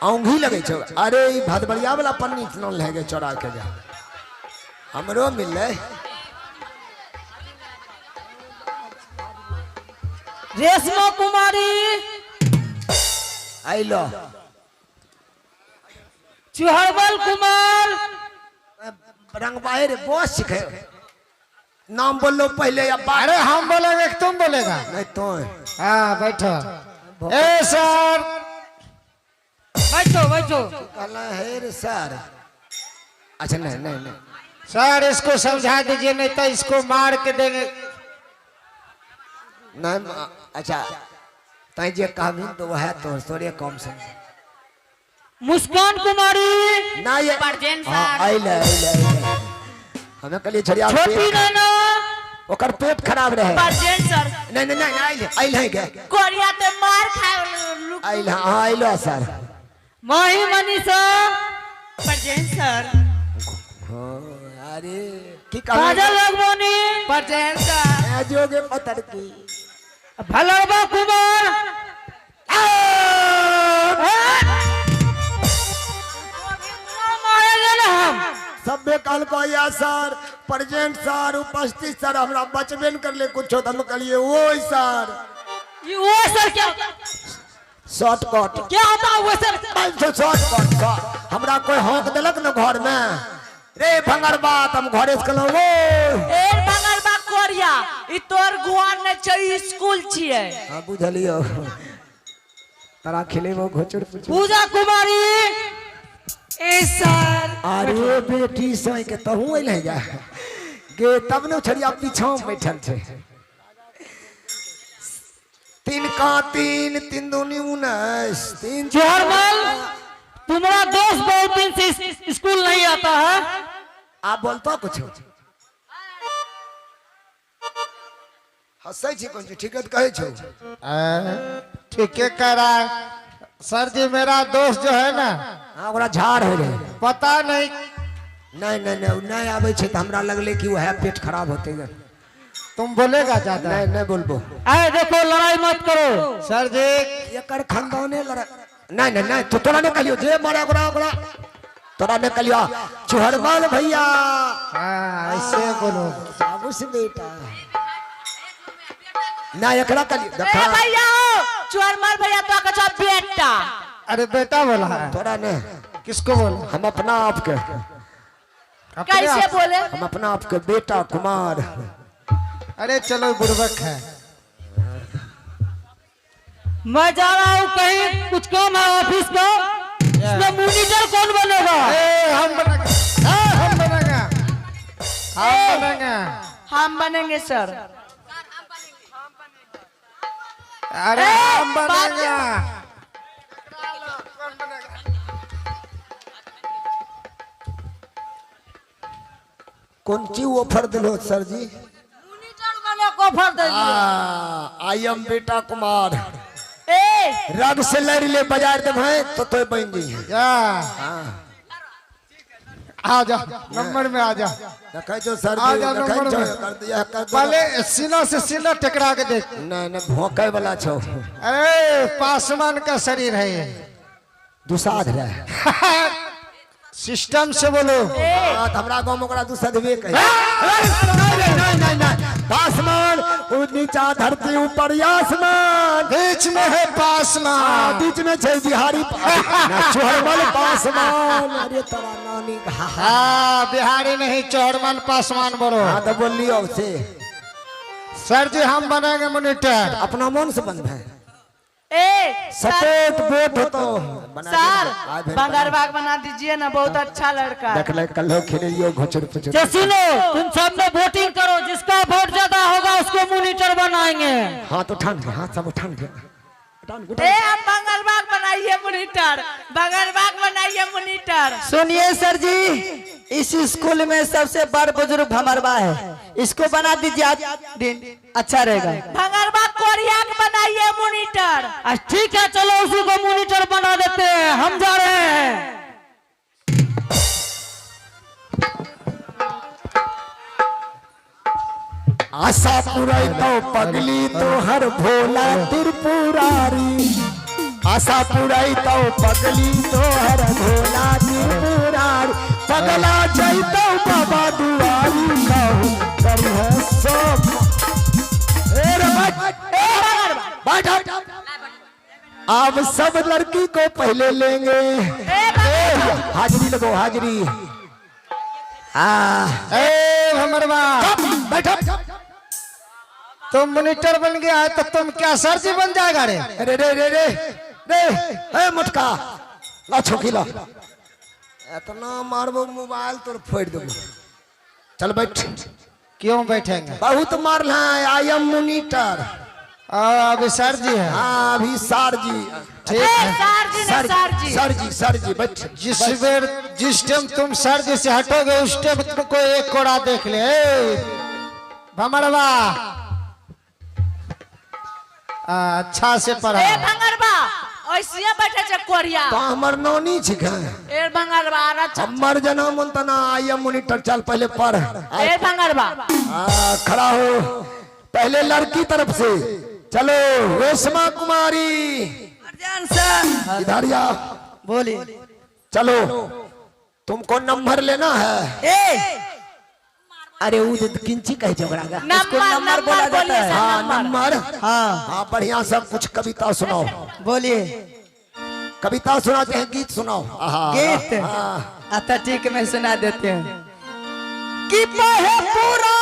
औंधी लगे छो। अरे भदबरिया वाला पन्नी न लगे चौड़ा के जा हमरो मिले। रेशमा कुमारी आइलो चुहरबल कुमार रंगबाए रे बॉस सीखे नाम बोलो पहले या बाद। अरे हम बोलेंगे कि तुम बोलेगा? नहीं तो हाँ बैठो। ए सर बैठो बैठो। कहला है रे सर। अच्छा नहीं नहीं नहीं सर इसको समझा दीजिए नहीं तो इसको मार के देंगे। नहीं अच्छा तय जे कहबी तो वह तो थोड़े कम से मुस्कान कुमारी ना ये हां आइले आइले हमें कल छड़िया छोटी नैना ओकर पेट खराब रहे। परजेंट सर नहीं नहीं नहीं आइले आइले के कोरिया ते मार खाए आइले हां आइलो सर। माही मनीषा परजेंट सर अरे की कहा काजल अगवानी परजेंट सर जोगे पत्थर की भलरबा कुमार सब काल पाया सर प्रेजेंट सर उपस्थित सर हमरा बचबे न कर ले कुछ तो हम कहिए वो सर ये वो सर क्या शॉर्टकट क्या होता है वो सर? शॉर्टकट हमरा कोई हक देलक न घर में रे भंगर बात हम घरे से कहलो वो ए बंगरबा कोरिया ई तोर गुआर ने छै स्कूल छिए। हां बुझलियो तरा खेले वो घोचड़ पूछ पूजा कुमारी ए सर अरे बेटी सई के तहू अइले जा गे तब न छड़िया पीछा बैठल छे। तीन का तीन तीन दूनी 19 तीन चुहरबल तुम्हारा दोस्त बहुत दिन से स्कूल नहीं आता है। आप बोलतो कुछ हंसै छी कोन ठीक है कहे छौ। ठीक है कह रहा है सर जी। मेरा दोस्त जो है ना हां ओकरा झाड़ हो रे पता नहीं नहीं नहीं नहीं नहीं आवे छे त हमरा लगले कि वह पेट खराब होते गन। तुम बोलेगा ज्यादा? नहीं नहीं बोलबो। अरे देखो लड़ाई मत करो सर जी एकर खानदाने लड़ा नहीं नहीं नहीं तो तोरा ने कहियो जे मारा ओकरा ओकरा तोरा ने कहियो चुहरबल भैया। हाँ ऐसे बोलो। बाबूस बेटा ना एकरा कहियो ए देखा भैया चुरमल भैया तो का छ बेटा। अरे बेटा बोला है। तोरा ने किसको बोला? हम अपना आप के अपने कैसे आप? बोले? हम अपना आप के बेटा कुमार। अरे चलो बुड़बक है। मैं जा रहा हूँ कहीं कुछ काम है ऑफिस का। इसमें मॉनिटर कौन बनेगा? हम बनेंगे। हम बनेंगे। हम बनेंगे। हम बनेंगे सर। अरे हम बनेंगे। कौन ची ऑफर दिलो सर जी? मॉनिटर बने को ऑफर दे दिए। आई एम बेटा कुमार ए रग से लड़ ले बाजार दे भाई तो बन गई है। या आ जा नंबर में आ जा। देखै जो सर आ जी जा देखै नंबर जो में। कर दिया कर दो। पहले सीना से सीना टकरा के देख। नहीं नहीं भौंकै वाला छौ अरे पासवान का शरीर है ये। दुसाध रहे सिस्टम से बोलो। हां हमरा गांव में ओकरा दुसधवे कहे। नहीं नहीं नहीं पासमान नीचा धरती ऊपर आसमान बीच में है पासवान। बीच में छै बिहारी ना चुहरबल पासमान। अरे तोरा नानी का हाँ बिहारी नहीं चौड़मल पासवान बोलो। हां तो बोलियो से सर जी हम बनेंगे मॉनिटर। अपना मन से बन है ए सपोर्ट वोट हो तो सर बंगरबाग बना दीजिए ना बहुत अच्छा लड़का है। देख ले कल खेलियो घोचड़ पुचड़। तो सुनो तुम सब ने वोटिंग करो जिसका वोट ज्यादा होगा उसको मॉनिटर बनाएंगे। हाथ उठान के हाथ सब उठान के ए हम बंगरबाग बनाइए मॉनिटर। बंगरबाग बनाइए मॉनिटर। सुनिए सर जी इस स्कूल में सबसे बड़ बुजुर्ग भमरवा है। इसको बना दीजिए आज दिन अच्छा रहेगा। बंगरबाग कोरिया के बनाइए मॉनिटर। ठीक है चलो उसी को मॉनिटर बना देते हैं। हम जा रहे हैं। आशा पुराई तो पगली तो हर भोला त्रिपुरारी आशा पुराई तो पगली तोहर भोला त्रिपुरारी पगला जैतो बाबा दुआरी कहूँ करिह सब ए रे बैठ अब सब लड़की को पहले लेंगे हाजिरी लगो हाजिरी ए भमरवा बैठो तुम मॉनिटर बन गया है तो तुम क्या सर जी बन जाएगा रे? रे रे रे रे रे ए मुटका ला छोकी ला इतना मारबो मोबाइल तोर फोड़ देबो चल बैठ क्यों बैठेंगे? बहुत मारल है आई एम मॉनिटर अभी सर जी है। हाँ अभी सर जी ठीक है सर जी बैठ जिस टाइम तुम सर जी से हटोगे उस टाइम तुमको एक कोड़ा देख ले भमरवा अच्छा से पढ़ा ए भंगरबा ऐसिया बैठे छ कोरिया तो हमर नौनी छिके ए भंगरबा अच्छा हमर जन्म तना आई एम मॉनिटर चल पहले पढ़ ए भंगरबा खड़ा हो पहले लड़की तरफ से चलो रेशमा कुमारी इधर आ बोलिए। चलो तुमको नंबर लेना है अरे वो किंची कहे झगड़ा का नंबर बोला जाता है। हाँ नंबर हाँ हाँ बढ़िया सब कुछ कविता सुनाओ बोलिए। कविता सुनाते हैं गीत सुनाओ गीत हाँ। अच्छा ठीक है मैं सुना देते हैं कि बहे पूरा